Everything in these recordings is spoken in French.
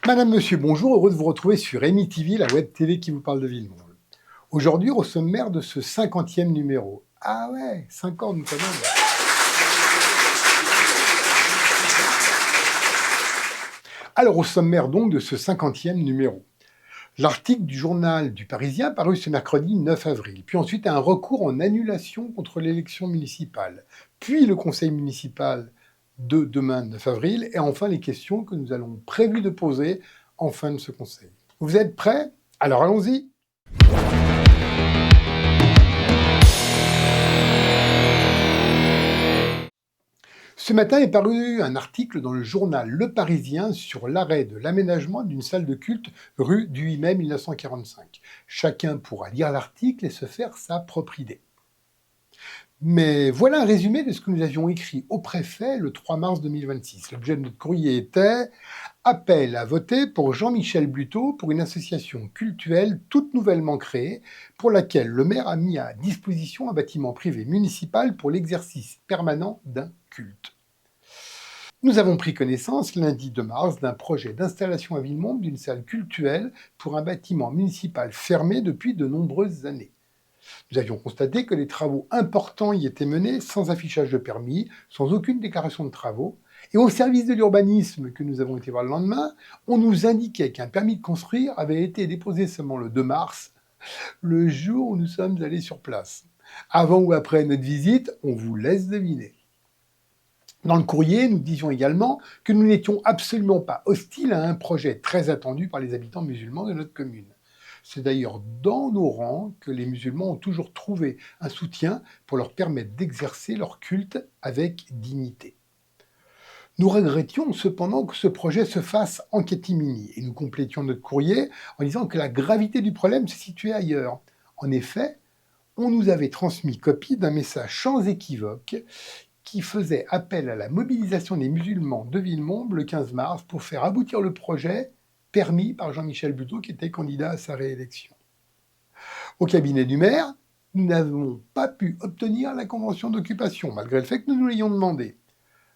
Madame, monsieur, bonjour, heureux de vous retrouver sur Emi TV, la web TV qui vous parle de Villemont. Aujourd'hui, au sommaire de ce 50e numéro. Ah ouais, 50 quand même. Alors, au sommaire donc de ce 50e numéro. L'article du journal du Parisien paru ce mercredi 9 avril, puis ensuite un recours en annulation contre l'élection municipale, puis le conseil municipal de demain 9 avril, et enfin les questions que nous allons prévu de poser en fin de ce conseil. Vous êtes prêts? Alors allons-y. Ce matin est paru un article dans le journal Le Parisien sur l'arrêt de l'aménagement d'une salle de culte rue du 8 mai 1945. Chacun pourra lire l'article et se faire sa propre idée. Mais voilà un résumé de ce que nous avions écrit au préfet le 3 mars 2026. L'objet de notre courrier était « Appel à voter pour Jean-Michel Buteau pour une association cultuelle toute nouvellement créée pour laquelle le maire a mis à disposition un bâtiment privé municipal pour l'exercice permanent d'un culte. » Nous avons pris connaissance lundi 2 mars d'un projet d'installation à Villemont d'une salle cultuelle pour un bâtiment municipal fermé depuis de nombreuses années. Nous avions constaté que les travaux importants y étaient menés sans affichage de permis, sans aucune déclaration de travaux, et au service de l'urbanisme que nous avons été voir le lendemain, on nous indiquait qu'un permis de construire avait été déposé seulement le 2 mars, le jour où nous sommes allés sur place. Avant ou après notre visite, on vous laisse deviner. Dans le courrier, nous disions également que nous n'étions absolument pas hostiles à un projet très attendu par les habitants musulmans de notre commune. C'est d'ailleurs dans nos rangs que les musulmans ont toujours trouvé un soutien pour leur permettre d'exercer leur culte avec dignité. Nous regrettions cependant que ce projet se fasse en catimini et nous complétions notre courrier en disant que la gravité du problème se situait ailleurs. En effet, on nous avait transmis copie d'un message sans équivoque qui faisait appel à la mobilisation des musulmans de Villemont le 15 mars pour faire aboutir le projet permis par Jean-Michel Buteau qui était candidat à sa réélection. Au cabinet du maire, nous n'avons pas pu obtenir la convention d'occupation, malgré le fait que nous nous l'ayons demandé.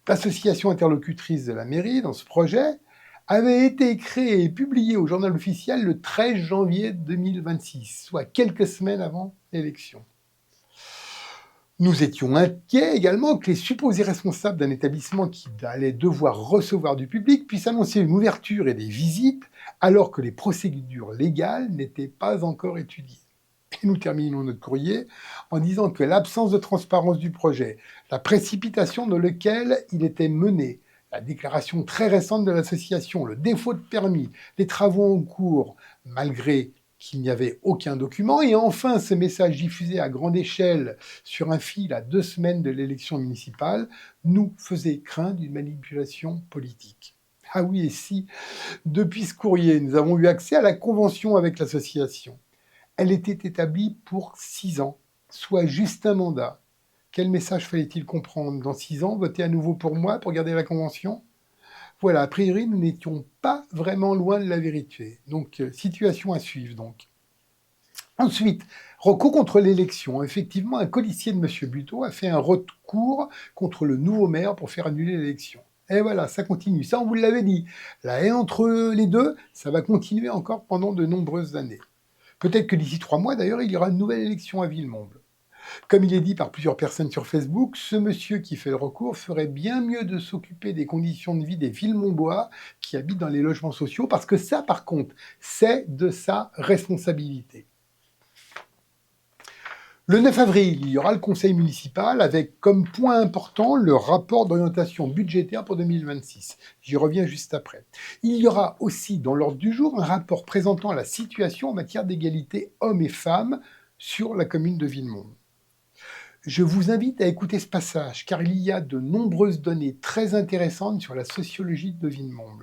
L'association interlocutrice de la mairie dans ce projet avait été créée et publiée au journal officiel le 13 janvier 2026, soit quelques semaines avant l'élection. Nous étions inquiets également que les supposés responsables d'un établissement qui allait devoir recevoir du public puissent annoncer une ouverture et des visites alors que les procédures légales n'étaient pas encore étudiées. Et nous terminons notre courrier en disant que l'absence de transparence du projet, la précipitation dans laquelle il était mené, la déclaration très récente de l'association, le défaut de permis, les travaux en cours, malgré qu'il n'y avait aucun document, et enfin ce message diffusé à grande échelle sur un fil à 2 semaines de l'élection municipale, nous faisait craindre une manipulation politique. Ah oui, et si, depuis ce courrier, nous avons eu accès à la convention avec l'association. Elle était établie pour 6 ans, soit juste un mandat. Quel message fallait-il comprendre? Dans 6 ans, voter à nouveau pour moi pour garder la convention? Voilà, a priori, nous n'étions pas vraiment loin de la vérité. Donc, situation à suivre, donc. Ensuite, recours contre l'élection. Effectivement, un colissier de M. Buteau a fait un recours contre le nouveau maire pour faire annuler l'élection. Et voilà, ça continue. Ça, on vous l'avait dit. La haine entre les deux, ça va continuer encore pendant de nombreuses années. Peut-être que d'ici 3 mois, d'ailleurs, il y aura une nouvelle élection à Villemont. Comme il est dit par plusieurs personnes sur Facebook, ce monsieur qui fait le recours ferait bien mieux de s'occuper des conditions de vie des Villemontois qui habitent dans les logements sociaux, parce que ça, par contre, c'est de sa responsabilité. Le 9 avril, il y aura le conseil municipal avec comme point important le rapport d'orientation budgétaire pour 2026. J'y reviens juste après. Il y aura aussi dans l'ordre du jour un rapport présentant la situation en matière d'égalité hommes et femmes sur la commune de Villemont. Je vous invite à écouter ce passage car il y a de nombreuses données très intéressantes sur la sociologie de Villemont.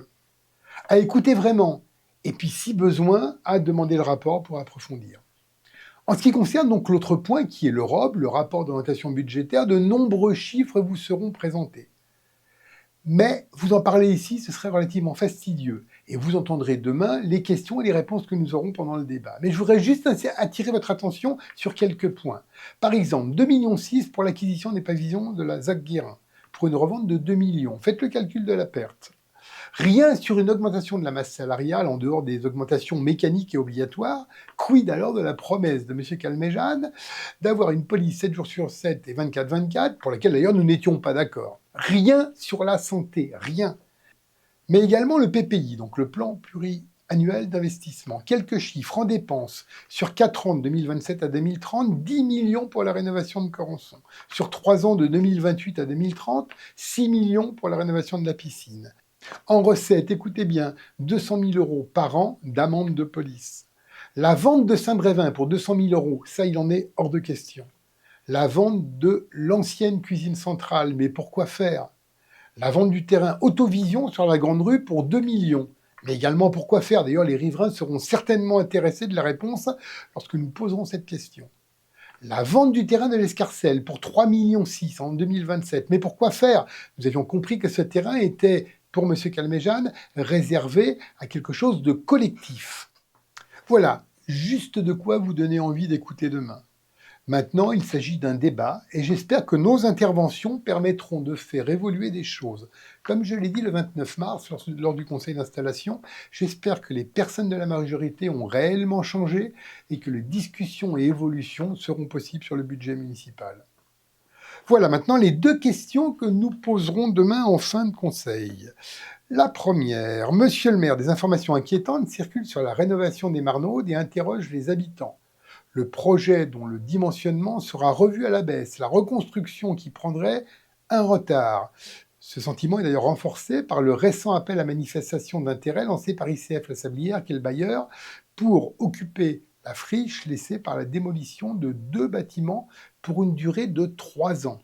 À écouter vraiment et puis si besoin, à demander le rapport pour approfondir. En ce qui concerne donc l'autre point qui est le ROB, le rapport d'orientation budgétaire, de nombreux chiffres vous seront présentés. Mais vous en parler ici, ce serait relativement fastidieux. Et vous entendrez demain les questions et les réponses que nous aurons pendant le débat. Mais je voudrais juste attirer votre attention sur quelques points. Par exemple, 2,6 millions pour l'acquisition des pavillons de la ZAC Guérin, pour une revente de 2 millions. Faites le calcul de la perte. Rien sur une augmentation de la masse salariale en dehors des augmentations mécaniques et obligatoires. Quid alors de la promesse de M. Calmejane d'avoir une police 7 jours sur 7 et 24/24, pour laquelle d'ailleurs nous n'étions pas d'accord. Rien sur la santé, rien. Mais également le PPI, donc le plan pluriannuel d'investissement. Quelques chiffres en dépenses. Sur 4 ans de 2027 à 2030, 10 millions pour la rénovation de Corançon. Sur 3 ans de 2028 à 2030, 6 millions pour la rénovation de la piscine. En recette, écoutez bien, 200 000 euros par an d'amende de police. La vente de Saint-Brévin pour 200 000 euros, ça il en est hors de question. La vente de l'ancienne cuisine centrale, mais pourquoi faire? La vente du terrain Autovision sur la Grande Rue pour 2 millions. Mais également pourquoi faire? D'ailleurs, les riverains seront certainement intéressés de la réponse lorsque nous poserons cette question. La vente du terrain de l'Escarcelle pour 3,6 millions en 2027. Mais pourquoi faire? Nous avions compris que ce terrain était, pour M. Calmejane, réservé à quelque chose de collectif. Voilà, juste de quoi vous donner envie d'écouter demain. Maintenant, il s'agit d'un débat et j'espère que nos interventions permettront de faire évoluer des choses. Comme je l'ai dit le 29 mars lors du conseil d'installation, j'espère que les personnes de la majorité ont réellement changé et que les discussions et évolutions seront possibles sur le budget municipal. Voilà maintenant les 2 questions que nous poserons demain en fin de conseil. La première, Monsieur le maire, des informations inquiétantes circulent sur la rénovation des Marnaudes et interrogent les habitants. Le projet dont le dimensionnement sera revu à la baisse, la reconstruction qui prendrait un retard. Ce sentiment est d'ailleurs renforcé par le récent appel à manifestation d'intérêt lancé par ICF La Sablière, qui est le bailleur, pour occuper la friche laissée par la démolition de 2 bâtiments pour une durée de 3 ans.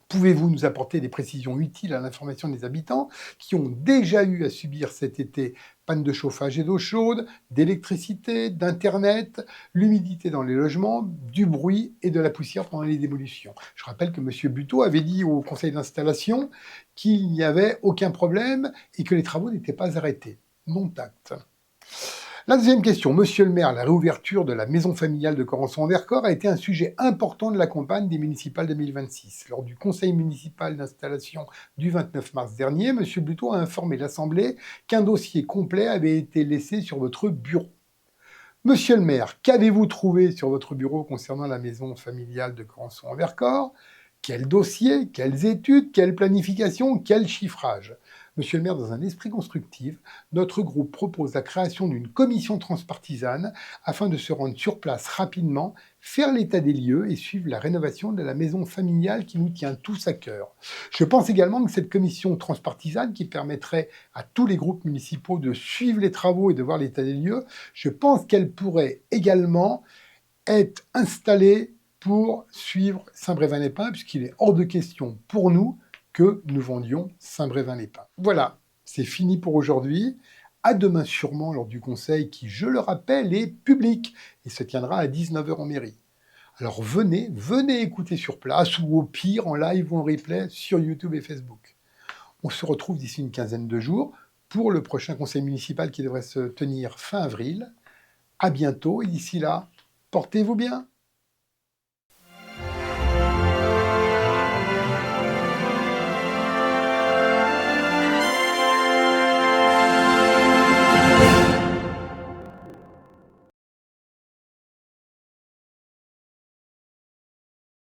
Pouvez-vous nous apporter des précisions utiles à l'information des habitants qui ont déjà eu à subir cet été panne de chauffage et d'eau chaude, d'électricité, d'internet, l'humidité dans les logements, du bruit et de la poussière pendant les démolitions? Je rappelle que M. Buteau avait dit au conseil d'installation qu'il n'y avait aucun problème et que les travaux n'étaient pas arrêtés. Non acte. La deuxième question, Monsieur le maire, la réouverture de la maison familiale de Corançon-en-Vercors a été un sujet important de la campagne des municipales 2026. Lors du conseil municipal d'installation du 29 mars dernier, Monsieur Buteau a informé l'Assemblée qu'un dossier complet avait été laissé sur votre bureau. Monsieur le maire, qu'avez-vous trouvé sur votre bureau concernant la maison familiale de Corançon-en-Vercors? Quel dossier? Quelles études? Quelle planification? Quel chiffrage? Monsieur le maire, dans un esprit constructif, notre groupe propose la création d'une commission transpartisane afin de se rendre sur place rapidement, faire l'état des lieux et suivre la rénovation de la maison familiale qui nous tient tous à cœur. Je pense également que cette commission transpartisane qui permettrait à tous les groupes municipaux de suivre les travaux et de voir l'état des lieux, je pense qu'elle pourrait également être installée pour suivre Saint-Brévin-les-Pins, puisqu'il est hors de question pour nous que nous vendions Saint-Brévin-les-Pins. Voilà, c'est fini pour aujourd'hui. À demain sûrement lors du conseil qui, je le rappelle, est public et se tiendra à 19h en mairie. Alors venez écouter sur place ou au pire en live ou en replay sur YouTube et Facebook. On se retrouve d'ici une quinzaine de jours pour le prochain conseil municipal qui devrait se tenir fin avril. À bientôt et d'ici là, portez-vous bien.